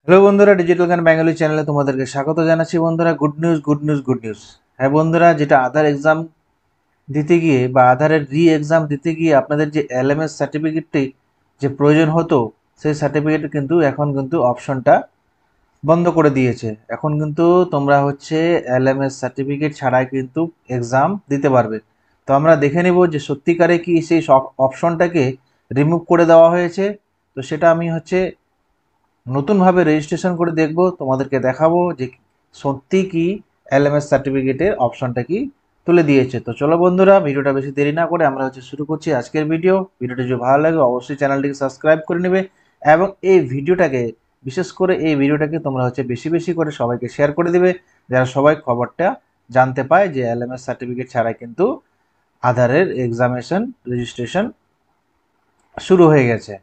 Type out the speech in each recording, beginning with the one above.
Hello বন্ধুরা, digital জ্ঞান Bengali চ্যানেলে তোমাদেরকে স্বাগত জানাচ্ছি। বন্ধুরা, good news good news good news. হ্যাঁ বন্ধুরা, যেটা আধার এক্সাম দিতে গিয়ে বা আধারের এক্সাম দিতে গিয়ে আপনাদের যে এলএমএস সার্টিফিকেটটি যে প্রয়োজন হতো, সেই সার্টিফিকেট কিন্তু এখন কিন্তু অপশনটা বন্ধ করে দিয়েছে। এখন কিন্তু তোমরা হচ্ছে এলএমএস সার্টিফিকেট ছাড়াই কিন্তু এক্সাম দিতে পারবে। তো আমরা দেখে নেব যে সত্যিকারে কি সেই সব অপশনটাকে রিমুভ করে দেওয়া হয়েছে। তো সেটা আমি হচ্ছে নতুনভাবে রেজিস্ট্রেশন করে দেখব, তোমাদেরকে দেখাবো যে সত্যি কি এলএমএস সার্টিফিকেটের অপশনটা কি তুলে দিয়েছে। তো চলো বন্ধুরা, ভিডিওটা বেশি দেরি না করে আমরা হচ্ছে শুরু করছি আজকের ভিডিওটা যদি ভালো লাগে অবশ্যই চ্যানেলটিকে সাবস্ক্রাইব করে নেবে এবং এই ভিডিওটাকে, বিশেষ করে এই ভিডিওটাকে তোমরা হচ্ছে বেশি বেশি করে সবাইকে শেয়ার করে দেবে, যারা সবাই খবরটা জানতে পায় যে এলএমএস সার্টিফিকেট ছাড়া কিন্তু আধারের এক্সামিনেশন রেজিস্ট্রেশন শুরু হয়ে গেছে।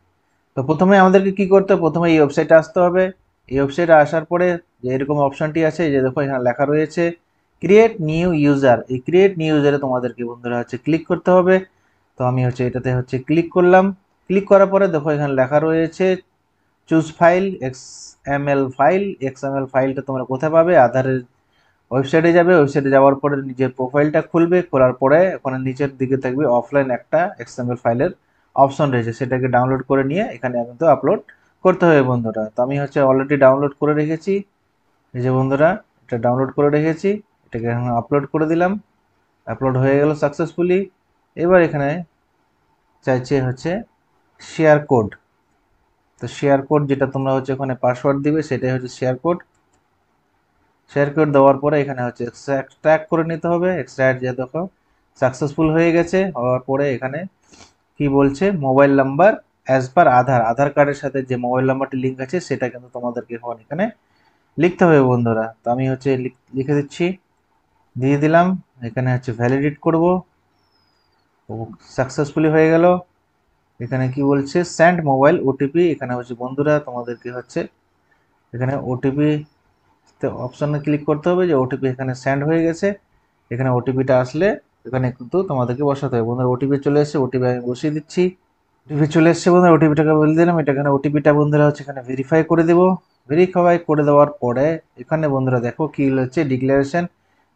তো প্রথমে আমাদেরকে কি করতে হবে, প্রথমে এই ওয়েবসাইটে আসতে হবে। এই ওয়েবসাইটে আসার পরে যে এরকম অপশনটি আছে, এই যে দেখো এখানে লেখা রয়েছে ক্রিয়েট নিউ ইউজার। এই ক্রিয়েট নিউ ইউজারে তোমাদেরকে বন্ধুরা হচ্ছে ক্লিক করতে হবে। তো আমি হচ্ছে এটাতে হচ্ছে ক্লিক করলাম। ক্লিক করার পরে দেখো এখানে লেখা রয়েছে চুজ ফাইল এক্সএমএল ফাইলটা তোমরা কোথায় পাবে? আধারের ওয়েবসাইটে যাবে, ওয়েবসাইটে যাওয়ার পরে নিজের প্রোফাইলটা খুলবে, খোলার পরে ওখানে নিচের দিকে থাকবে অফলাইন একটা এক্সএমএল ফাইলের অপশন রয়েছে, সেটাকে ডাউনলোড করে নিয়ে এখানে কিন্তু আপলোড করতে হবে বন্ধুরা। তো আমি হচ্ছে অলরেডি ডাউনলোড করে রেখেছি। এই যে বন্ধুরা, এটা ডাউনলোড করে রেখেছি, এটাকে এখন আপলোড করে দিলাম। আপলোড হয়ে গেল সাকসেসফুলি। এবার এখানে চাইছে হচ্ছে শেয়ার কোড। তো শেয়ার কোড যেটা তোমরা হচ্ছে ওখানে পাসওয়ার্ড দিবে, সেটাই হচ্ছে শেয়ার কোড দেওয়ার পরে এখানে হচ্ছে এক্সট্রাক্ট করে নিতে হবে। এক্সট্রাক্ট যে দেখো সাকসেসফুল হয়ে গেছে। হওয়ার পরে এখানে কি বলছে, মোবাইল নাম্বার অ্যাজ পার আধার কার্ডের সাথে যে মোবাইল নাম্বারটি লিঙ্ক আছে সেটা কিন্তু তোমাদেরকে এখন এখানে লিখতে হবে বন্ধুরা। তো আমি হচ্ছে লিখে দিচ্ছি, দিয়ে দিলাম। এখানে হচ্ছে ভ্যালিডেট করব। সাকসেসফুলি হয়ে গেল। এখানে কি বলছে, সেন্ড মোবাইল ওটিপি। এখানে হচ্ছে বন্ধুরা তোমাদেরকে হচ্ছে এখানে ওটিপি অপশনে ক্লিক করতে হবে, যে ওটিপি এখানে সেন্ড হয়ে গেছে। এখানে ওটিপিটা আসলে এখানে কিন্তু তোমাদেরকে বসাতে হবে বন্ধুরা। ওটিপি চলে এসেছে, ওটিপি আমি বসিয়ে দিচ্ছি। ওটিপি চলে এসেছে বন্ধুরা, ওটিপিটাকে বলে দিলাম। এটা এখানে ওটিপিটা বন্ধুরা হচ্ছে এখানে ভেরিফাই করে দেবো। ভেরিফাই করে দেওয়ার পরে এখানে বন্ধুরা দেখো কি হচ্ছে,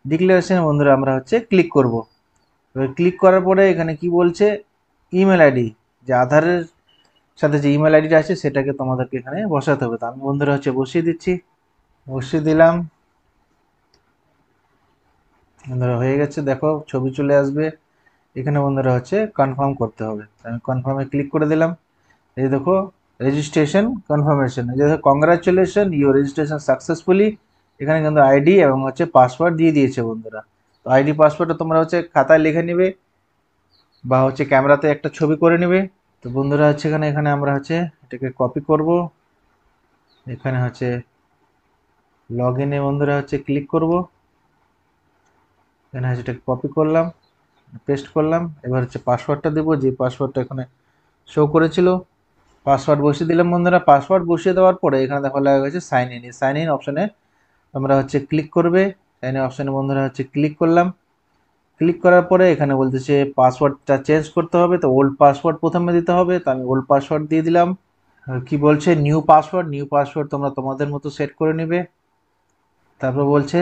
ডিক্লারেশন বন্ধুরা আমরা হচ্ছে ক্লিক করব। এবার ক্লিক করার পরে এখানে কি বলছে, ইমেল আইডি, যে আধারের সাথে যে ইমেল আইডিটা আছে সেটাকে তোমাদেরকে এখানে বসাতে হবে। তো আমি বন্ধুরা হচ্ছে বসিয়ে দিচ্ছি, বসিয়ে দিলাম। বন্ধুরা হয়ে গেছে, দেখো ছবি চলে আসবে। এখানে বন্ধুরা হচ্ছে কনফার্ম করতে হবে। আমি কনফার্মে ক্লিক করে দিলাম। এই দেখো রেজিস্ট্রেশন কনফার্মেশন, এই দেখো কংগ্রাচুলেশন ইউর রেজিস্ট্রেশন সাকসেসফুলি। এখানে কিন্তু আইডি এবং হচ্ছে পাসওয়ার্ড দিয়ে দিয়েছে বন্ধুরা। তো আইডি পাসওয়ার্ডটা তোমরা হচ্ছে খাতায় লিখে নিবে বা হচ্ছে ক্যামেরাতে একটা ছবি করে নিবে। তো বন্ধুরা হচ্ছে এখানে আমরা হচ্ছে এটাকে কপি করব। এখানে হচ্ছে লগ ইনে বন্ধুরা হচ্ছে ক্লিক করব। এখানে হচ্ছে এটাকে কপি করলাম, পেস্ট করলাম। এবার হচ্ছে পাসওয়ার্ডটা দেবো, যে পাসওয়ার্ডটা এখানে শো করেছিল। পাসওয়ার্ড বসিয়ে দিলাম বন্ধুরা। পাসওয়ার্ড বসিয়ে দেওয়ার পরে এখানে দেখো লেখা গেছে সাইন ইন। এই সাইন ইন অপশনে তোমরা হচ্ছে ক্লিক করবে। সাইন ইন অপশনে বন্ধুরা হচ্ছে ক্লিক করলাম। ক্লিক করার পরে এখানে বলতেছে পাসওয়ার্ডটা চেঞ্জ করতে হবে। তো ওল্ড পাসওয়ার্ড প্রথমে দিতে হবে, তো আমি ওল্ড পাসওয়ার্ড দিয়ে দিলাম। আর কি বলছে, নিউ পাসওয়ার্ড তোমরা তোমাদের মতো সেট করে নিবে। তারপর বলছে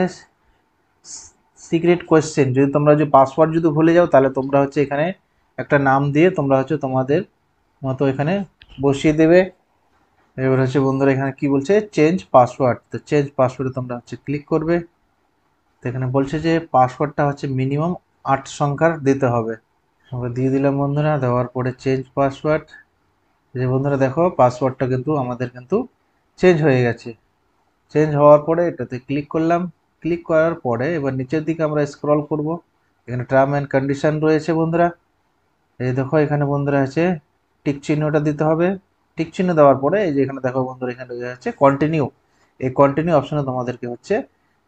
সিক্রেট কোয়েশ্চেন, যদি তোমরা যে পাসওয়ার্ড যদি ভুলে যাও তাহলে তোমরা হচ্ছে এখানে একটা নাম দিয়ে তোমরা হচ্ছে তোমাদের মতো এখানে বসিয়ে দেবে। এবার হচ্ছে বন্ধুরা এখানে কি বলছে, চেঞ্জ পাসওয়ার্ড। তো চেঞ্জ পাসওয়ার্ডে তোমরা হচ্ছে ক্লিক করবে। তো এখানে বলছে যে পাসওয়ার্ডটা হচ্ছে মিনিমাম 8 সংখ্যার দিতে হবে। আমরা দিয়ে দিলাম বন্ধুরা। দেওয়ার পরে চেঞ্জ পাসওয়ার্ড, যে বন্ধুরা দেখো পাসওয়ার্ডটা কিন্তু আমাদের কিন্তু চেঞ্জ হয়ে গেছে। চেঞ্জ হওয়ার পরে এটাতে ক্লিক করলাম। ক্লিক করার পরে এবার নিচের দিকে আমরা স্ক্রল করব। এখানে টার্ম অ্যান্ড কন্ডিশন রয়েছে বন্ধুরা। এই দেখো এখানে বন্ধুরা আছে টিক চিহ্নটা দিতে হবে। টিক চিহ্ন দেওয়ার পরে এই যে এখানে দেখো বন্ধুরা এখানে হচ্ছে কন্টিনিউ। এই কন্টিনিউ অপশনে তোমাদেরকে হচ্ছে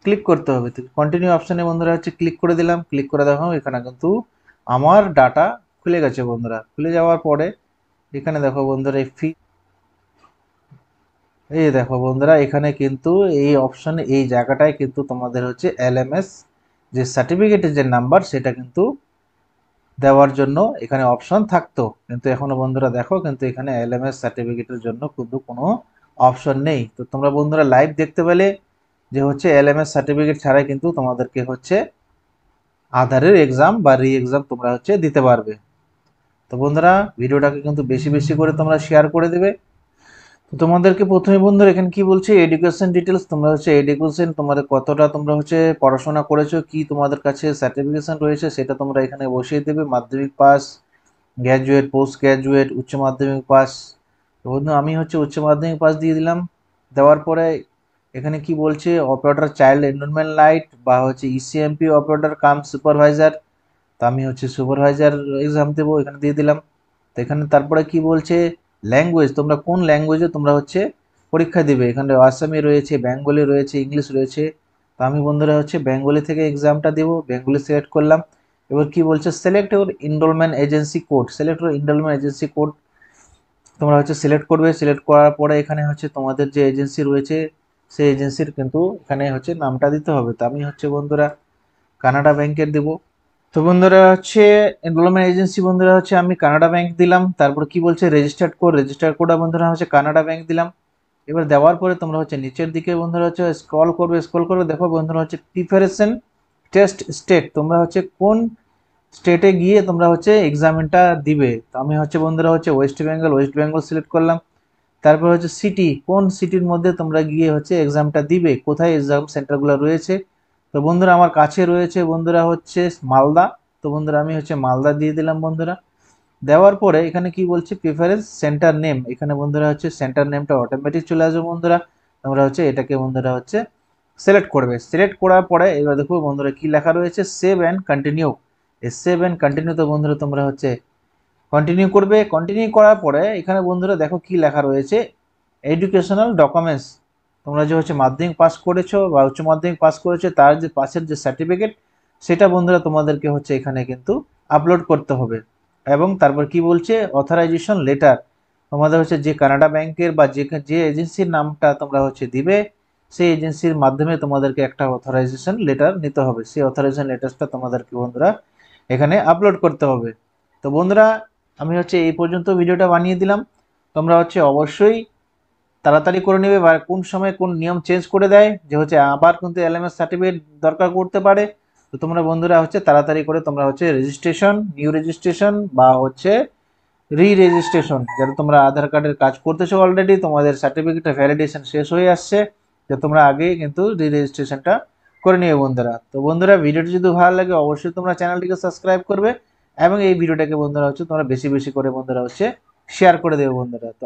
ক্লিক করতে হবে। তো কন্টিনিউ অপশনে বন্ধুরা হচ্ছে ক্লিক করে দিলাম। ক্লিক করে দেখো এখানে কিন্তু আমার ডাটা খুলে গেছে বন্ধুরা। খুলে যাওয়ার পরে এখানে দেখো বন্ধুরা এই দেখো বন্ধুরা এখানে কিন্তু এই অপশনে এই জায়গাটায় কিন্তু তোমাদের হচ্ছে এলএমএস যে সার্টিফিকেটের যে নাম্বার সেটা কিন্তু দেওয়ার জন্য এখানে অপশন থাকতো, কিন্তু এখনো বন্ধুরা দেখো কিন্তু এখানে এলএমএস সার্টিফিকেটের জন্য কিন্তু কোনো অপশন নেই। তো তোমরা বন্ধুরা লাইভ দেখতে পেলে যে হচ্ছে এলএমএস সার্টিফিকেট ছাড়াই কিন্তু তোমাদেরকে হচ্ছে আধারের এক্সাম বা রি এক্সাম তোমরা হচ্ছে দিতে পারবে। তো বন্ধুরা ভিডিওটাকে কিন্তু বেশি বেশি করে তোমরা শেয়ার করে দেবে। তো তোমাদেরকে প্রথমে বন্ধুরা এখানে কি বলছে এডুকেশন ডিটেলস, তোমরা হচ্ছে এডুকেশন তোমাদের কতটা তোমরা হচ্ছে পড়াশোনা করেছো, কি তোমাদের কাছে সার্টিফিকেশন রয়েছে সেটা তোমরা এখানে বসিয়ে দেবে। মাধ্যমিক পাস, গ্র্যাজুয়েট, পোস্ট গ্র্যাজুয়েট, উচ্চ মাধ্যমিক পাস। তো বন্ধু আমি হচ্ছে উচ্চ মাধ্যমিক পাস দিয়ে দিলাম। দেওয়ার পরে এখানে কি বলছে অপারেটর চাইল্ড এনরোলমেন্ট লাইট বা হচ্ছে ইসিএমপি অপারেটর কাম সুপারভাইজার। তো আমি হচ্ছে সুপারভাইজার এক্সাম দেবো, এখানে দিয়ে দিলাম। তো এখানে তারপরে কি বলছে ল্যাঙ্গুয়েজ, তোমরা কোন ল্যাঙ্গুয়েজে তোমরা হচ্ছে পরীক্ষা দিবে। এখানে আসামি রয়েছে, বেঙ্গলি রয়েছে, ইংলিশ রয়েছে। তো আমি বন্ধুরা হচ্ছে বেঙ্গলি থেকে এক্সামটা দেবো, বেঙ্গলি সিলেক্ট করলাম। এবার কি বলছে select your enrolment agency code, select your enrolment agency code তোমরা হচ্ছে সিলেক্ট করবে। সিলেক্ট করার পরে এখানে হচ্ছে তোমাদের যে এজেন্সি রয়েছে সেই এজেন্সির কিন্তু এখানে হচ্ছে নামটা দিতে হবে। তো আমি হচ্ছে বন্ধুরা কানাডা ব্যাংকের দেবো। তো বন্ধুরা হচ্ছে এনরোলমেন্ট এজেন্সি বন্ধুরা হচ্ছে আমি কানাডা ব্যাংক দিলাম। তারপর কি বলছে রেজিস্টার্ড কোড, রেজিস্টার্ড কোডটা বন্ধুরা হচ্ছে কানাডা ব্যাংক দিলাম। এবার দেওয়ার পরে তোমরা হচ্ছে নিচের দিকে বন্ধুরা হচ্ছে স্ক্রল করবে, দেখো বন্ধুরা হচ্ছে প্রিপারেশন টেস্ট স্টেট, তোমরা হচ্ছে কোন স্টেটে গিয়ে তোমরা হচ্ছে এক্সামটা দিবে। তো আমি হচ্ছে বন্ধুরা হচ্ছে West Bengal, West Bengal select করলাম। তারপর হচ্ছে সিটি, কোন সিটির মধ্যে তোমরা গিয়ে হচ্ছে এক্সামটা দিবে, কোথায় এক্সাম সেন্টারগুলো রয়েছে। তো বন্ধুরা আমার কাছে রয়েছে বন্ধুরা হচ্ছে মালদা। তো বন্ধুরা আমি হচ্ছে মালদা দিয়ে দিলাম বন্ধুরা। দেওয়ার পরে এখানে কি বলছে প্রিফারেন্স সেন্টার নেম, এখানে বন্ধুরা হচ্ছে সেন্টার নেমটা অটোমেটিক চলে আসবে বন্ধুরা। তোমরা হচ্ছে এটাকে বন্ধুরা হচ্ছে সিলেক্ট করবে। সিলেক্ট করার পরে এবার দেখো বন্ধুরা কি লেখা রয়েছে সেভ অ্যান্ড কন্টিনিউ। এই সেভ অ্যান্ড কন্টিনিউ তো বন্ধুরা তোমরা হচ্ছে কন্টিনিউ করবে। কন্টিনিউ করার পরে এখানে বন্ধুরা দেখো কি লেখা রয়েছে এডুকেশনাল ডকুমেন্টস, তোমরা যে হচ্ছে মাধ্যমিক পাস করেছো বা উচ্চ মাধ্যমিক পাস করেছো তার যে পাসের যে সার্টিফিকেট সেটা বন্ধুরা তোমাদেরকে হচ্ছে এখানে কিন্তু আপলোড করতে হবে। এবং তারপর কি বলছে অথরাইজেশন লেটার, তোমাদের হচ্ছে যে কানাডা ব্যাংকের বা যে যে এজেন্সির নামটা তোমরা হচ্ছে দিবে সেই এজেন্সির মাধ্যমে তোমাদেরকে একটা অথরাইজেশন লেটার নিতে হবে। সেই অথরাইজেশন লেটারটা তোমাদেরকে বন্ধুরা এখানে আপলোড করতে হবে। তো বন্ধুরা আমি হচ্ছে এই পর্যন্ত ভিডিওটা বানিয়ে দিলাম। তোমরা হচ্ছে অবশ্যই তাড়াতাড়ি করে নেবে, বা কোন সময় কোন নিয়ম চেঞ্জ করে দেয় যে হচ্ছে আবার কিন্তু এলএমএস সার্টিফিকেট দরকার করতে পারে। তো তোমরা বন্ধুরা হচ্ছে তাড়াতাড়ি করে তোমরা হচ্ছে রেজিস্ট্রেশন, নিউ রেজিস্ট্রেশন বা হচ্ছে রি রেজিস্ট্রেশন, যাতে তোমরা আধার কার্ডের কাজ করতেছো অলরেডি, তোমাদের সার্টিফিকেটের ভ্যালিডেশন শেষ হয়ে আসছে, যে তোমরা আগে কিন্তু রি রেজিস্ট্রেশনটা করে নিও বন্ধুরা। তো বন্ধুরা ভিডিওটি যদি ভালো লাগে অবশ্যই তোমরা চ্যানেলটিকে সাবস্ক্রাইব করবে এবং এই ভিডিওটাকে বন্ধুরা হচ্ছে তোমরা বেশি বেশি করে বন্ধুরা হচ্ছে শেয়ার করে দেবে বন্ধুরা। তো